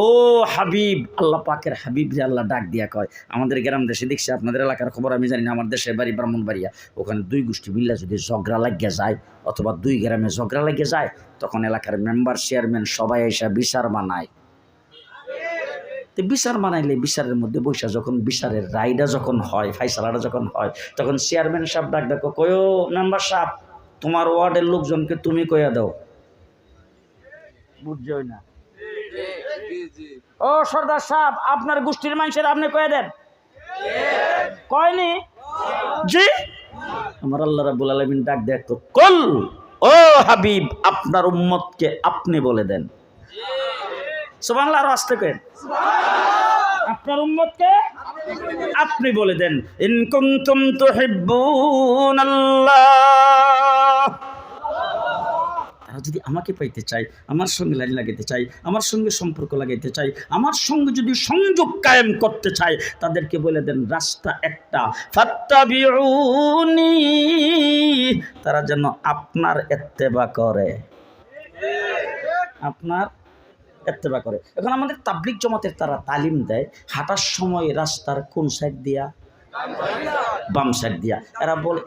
হাবিব, আল্লাহ পাকের হাবিব যে আল্লাহ ডাক দিয়া কয়। আমাদের গ্রাম দেশে দেখছি, আপনাদের এলাকার খবর আমি জানি না, আমার দেশের বাড়ি ব্রাহ্মণবাড়িয়া, ওখানে দুই গোষ্ঠী মিল্লা যদি ঝগড়া লাগিয়ে যায় অথবা দুই গ্রামে ঝগড়া লাগিয়ে যায়, তখন এলাকার মেম্বার চেয়ারম্যান সবাই এসে বিচার বানায়। বিচার বানাইলে বিচারের মধ্যে বৈশা যখন বিচারের রায়টা যখন হয়, ফাইসালাটা যখন হয়, তখন চেয়ারম্যান সাহেব ডাক ডাকো, কয়ো মেম্বার সাহেব তোমার ওয়ার্ডের লোকজনকে তুমি কইয়া দাও। বুঝছই না? ও সর্দার সাহেব আপনার গোষ্ঠীর মানুষের আপনি কয়ে দেন। কয়নি? জি। আমার আল্লাহ রাব্বুল আলামিন ডাক দেয়, কুল ও হাবিব আপনার উম্মতকে আপনি বলে দেন। সুবহানাল্লাহ, আরো আস্তে করেন। আপনার উম্মতকে আপনি বলে দেন, ইন কুনতুম তুহিব্বুনাল্লাহ, তারা যদি আমাকে পাইতে চায়, আমার সঙ্গে লাইন লাগাইতে চায়, আমার সঙ্গে সম্পর্ক লাগাইতে চায়, আমার সঙ্গে যদি সংযোগ কায়েম করতে চায়, তাদেরকে বলে দেন রাস্তা একটা, ফাত্তাবিউনি, তারা যেন আপনার ইত্তেবা করে, আপনার ইত্তেবা করে। এখন আমাদের তাবলিগ জমাতের তারা তালিম দেয় হাঁটার সময় রাস্তার কোন সাইড দিয়া, বাম সাইড দিয়া।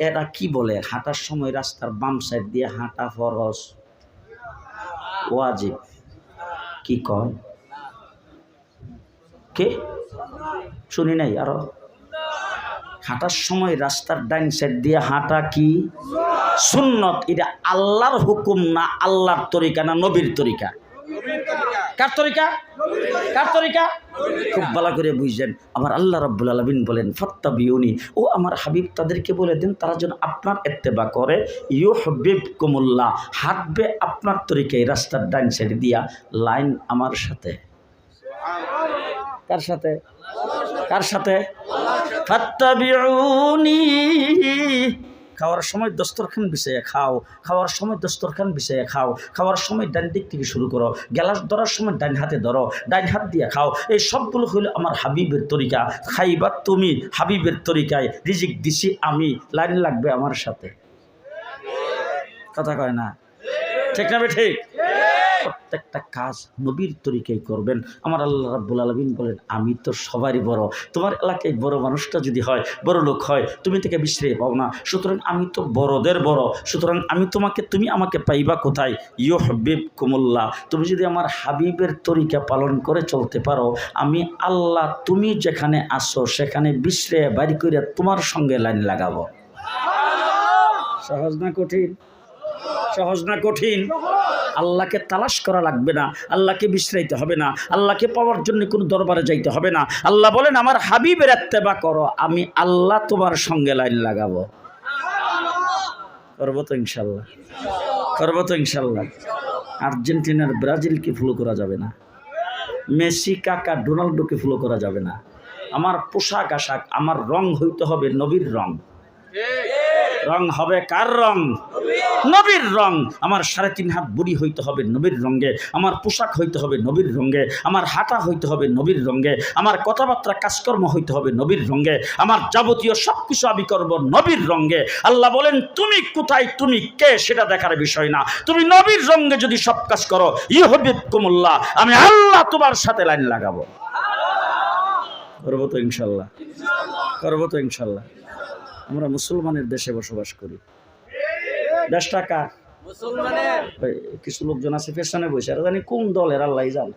এরা কি বলে হাঁটার সময় রাস্তার বাম সাইড দিয়ে হাঁটা ফরজ, ওয়াজিব। কি কয় কে শুনি নাই? আরো হাঁটার সময় রাস্তার ডাইন সাইড দিয়ে হাঁটা কি সুন্নত। এটা আল্লাহর হুকুম না, আল্লাহর তরিকা না নবীর তরিকা? কার তরিকা? কার তরিকা? খুব ভালো করে বুঝছেন। আমার আল্লাহ রাব্বুল আলামিন বলেন ফাত্তাবিউনি, ও আমার হাবিব তাদেরকে বলে দেন তারা যেন আপনার ইত্তেবা করে, ইউহিব্বুকুমুল্লাহ, হাঁটবে আপনার তরিকায় রাস্তার ডাইন সাইড দিয়া, লাইন আমার সাথে। কার সাথে? কার সাথে? ফাত্তাবিউনি। খাওয়ার সময় দস্তরখান বিছাইয়া খাও, খাওয়ার সময় দস্তরখান বিছাইয়া খাও, খাওয়ার সময় ডান দিক থেকে শুরু করো, গ্যালাস ধরার সময় ডাইন হাতে ধরো, ডাইন হাত দিয়ে খাও। এই সবগুলো হইল আমার হাবিবের তরিকা। খাইবা তুমি হাবিবের তরিকায়, রিজিক দিছি আমি, লাইন লাগবে আমার সাথে। কথা কয় না? ঠিক না? ঠিক। প্রত্যেকটা কাজ নবীর তরিকায় করবেন। আমার আল্লাহ রাব্বুল আলামিন বলেন আমি তো সবারই বড়, তোমার এলাকায় বড় মানুষটা যদি হয়, বড় লোক হয়, তুমি থেকে বিশ্রয় পাও না, সুতরাং আমি তো বড়দের বড়, সুতরাং তুমি আমাকে পাইবা কোথায়? ইউহিব্বুকুমুল্লাহ, তুমি যদি আমার হাবিবের তরিকা পালন করে চলতে পারো, আমি আল্লাহ তুমি যেখানে আসো সেখানে বিশ্রয় বাড়ি করে তোমার সঙ্গে লাইন লাগাবো। সহজ না কঠিন? সহজ না কঠিন? আল্লাহকে তালাশ করা লাগবে না, আল্লাহকে বিশ্রাইতে হবে না, আল্লাহকে পাওয়ার জন্য কোনো দরবারে যাইতে হবে না। আল্লাহ বলেন আমার হাবিবের ইত্তেবা করো, আমি আল্লাহ তোমার সঙ্গে লাইন লাগাবো। করবো তো ইনশাল্লাহ? করবো তো ইনশাল্লাহ? আর্জেন্টিনার ব্রাজিলকে ফলো করা যাবে না, মেসি কাকা রোনাল্ডোকে ফলো করা যাবে না। আমার পোশাক আশাক, আমার রং হইতে হবে নবীর রং। রং হবে কার রং? নবীর রং। আমার 3.5 হাত বুড়ি হইতে হবে নবীর রঙে, আমার পোশাক হইতে হবে নবীর রঙে, আমার হাঁটা হইতে হবে নবীর রঙে, আমার কথাবার্তা কাজকর্ম হইতে হবে নবীর রঙে, আমার যাবতীয় সবকিছু আমি করব নবীর রঙে। আল্লাহ বলেন তুমি কোথায়, তুমি কে সেটা দেখার বিষয় না, তুমি নবীর রঙে যদি সব কাজ করো, ইউহিব্বুকুমুল্লাহ, আমি আল্লাহ তোমার সাথে লাইন লাগাবো। করবো তো ইনশাল্লাহ? করবো তো ইনশাল্লাহ? আমরা মুসলমানের দেশে বসবাস করি। দেশটা কার? কিছু লোকজন আছে পেছনে বসে, আর জানি কোন দলের, আল্লাহ জানে।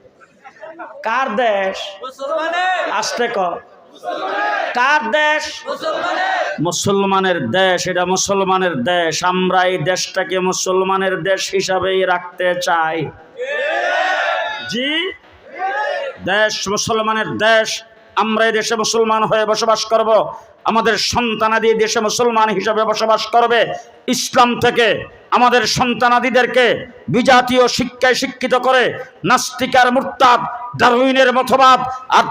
কার দেশ? আসতে কর, কার দেশ? মুসলমানের দেশ। এটা মুসলমানের দেশ। আমরা এই দেশটাকে মুসলমানের দেশ হিসাবেই রাখতে চাই। জি, দেশ মুসলমানের দেশ। আমরা এই দেশে মুসলমান হয়ে বসবাস করব, আমাদের সন্তানাদি দেশে মুসলমান হিসাবে বসবাস করবে। ইসলাম থেকে আমাদের সন্তানাদিদেরকে বিজাতীয় শিক্ষায় শিক্ষিত করে নাস্তিক আর মুরতাদ ডারউইনের মতবাদ আর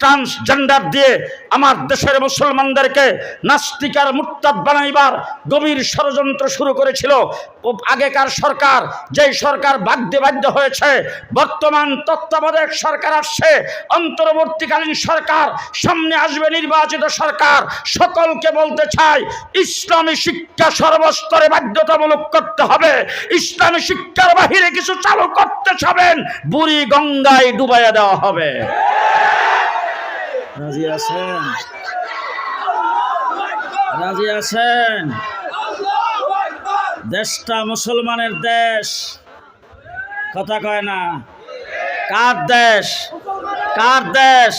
ট্রান্সজেন্ডার দিয়ে আমার দেশের মুসলমানদেরকে নাস্তিক আর মুরতাদ বানাইবার গভীর ষড়যন্ত্র শুরু করেছিল আগেকার সরকার। যেই সরকার বাধ্য হয়েছে, বর্তমান তত্ত্বাবধায়ক সরকার আসছে, অন্তর্বর্তীকালীন সরকার, সামনে আসবে নির্বাচিত সরকার। সকলকে বলতে চাই, ইসলামী শিক্ষা সর্বস্তরে বাধ্যতামূলক করতে হবে। ইসলামী শিক্ষার বাহিরে কিছু চালু করতে চাবেন, বুড়ি গঙ্গায় ডুবাইয়া দেওয়া হবে। রাজি আছেন? রাজি আছেন? দেশটা মুসলমানের দেশ, কথা কয় না। কার দেশ? কার দেশ?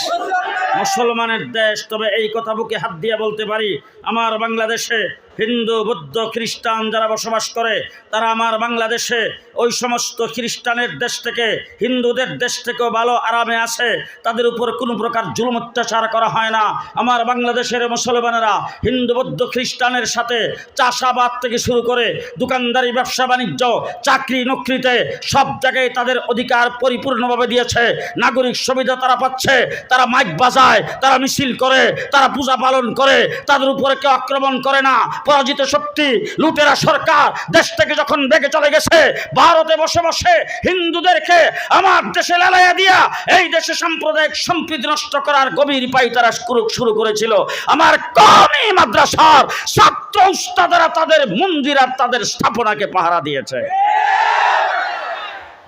মুসলমানের দেশ। তবে এই কথা বুকে হাত দিয়ে বলতে পারি, আমার বাংলাদেশে হিন্দু, বৌদ্ধ, খ্রিস্টান যারা বসবাস করে, তারা আমার বাংলাদেশে ওই সমস্ত খ্রিস্টানের দেশ থেকে, হিন্দুদের দেশ থেকেও ভালো আরামে আছে। তাদের উপর কোনো প্রকার জুলুম অত্যাচার করা হয় না। আমার বাংলাদেশের মুসলমানেরা হিন্দু, বৌদ্ধ, খ্রিস্টানের সাথে চাষাবাদ থেকে শুরু করে দোকানদারি, ব্যবসা বাণিজ্য, চাকরি নকরিতে সব জায়গায় তাদের অধিকার পরিপূর্ণভাবে দিয়েছে। নাগরিক সুবিধা তারা পাচ্ছে। তারা মাইক বাজায়, তারা মিছিল করে, তারা পূজা পালন করে, তাদের উপরে কেউ আক্রমণ করে না। পরাজিত শক্তি লুটেরা সরকার দেশ থেকে যখন বেগে চলে গেছে, ভারতে বসে বসে হিন্দুদেরকে আমার দেশে লালাইয়া দিয়া এই দেশে সাম্প্রদায়িক সম্প্রীতি নষ্ট করার গভীর পাই তারা শুরু করেছিল। আমার কওমি মাদ্রাসার ছাত্র উস্তাদরা তাদের মন্দির আর তাদের স্থাপনাকে পাহারা দিয়েছে।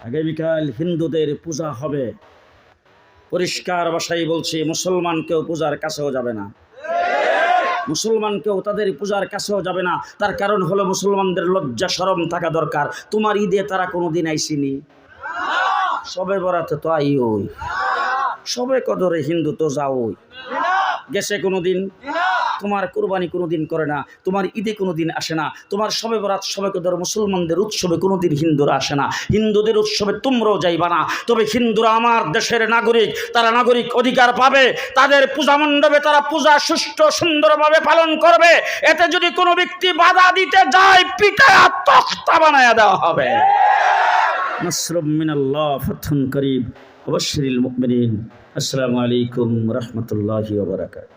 আগামীকাল হিন্দুদের পূজা হবে। পরিষ্কার ভাষায় বলছি, মুসলমান কেউ পূজার কাছেও যাবে না। মুসলমান কেউ তাদের পূজার কাছেও যাবে না। তার কারণ হলো, মুসলমানদের লজ্জা শরম থাকা দরকার। তোমার ঈদে তারা কোনোদিন আইসিনি, সবে বরাতে তো আই ওই, সবে কদরে হিন্দু তো যাও গেছে কোনোদিন। তোমার কুরবানি কোনোদিন করে না, তোমার ঈদে কোনোদিন আসে না, তোমার সবে বরাত, সবে কদর, মুসলমানদের উৎসবে কোনোদিন হিন্দুরা আসে না। হিন্দুদের উৎসবে তোমরাও যাইবা না। তবে হিন্দুরা আমার দেশের নাগরিক, তারা নাগরিক অধিকার পাবে। তাদের পূজা মণ্ডপে তারা পূজা সুষ্ঠু সুন্দরভাবে পালন করবে। এতে যদি কোনো ব্যক্তি বাধা দিতে যায়, পিটায়া তখতা বানায়া দেওয়া হবে। নাসরুম মিনাল্লাহ, ফাতহুন করিব, ওয়াবাশশিরিল মুমিনিন। আসসালামু আলাইকুম রাহমাতুল্লাহি ওয়া বারাকাতুহু।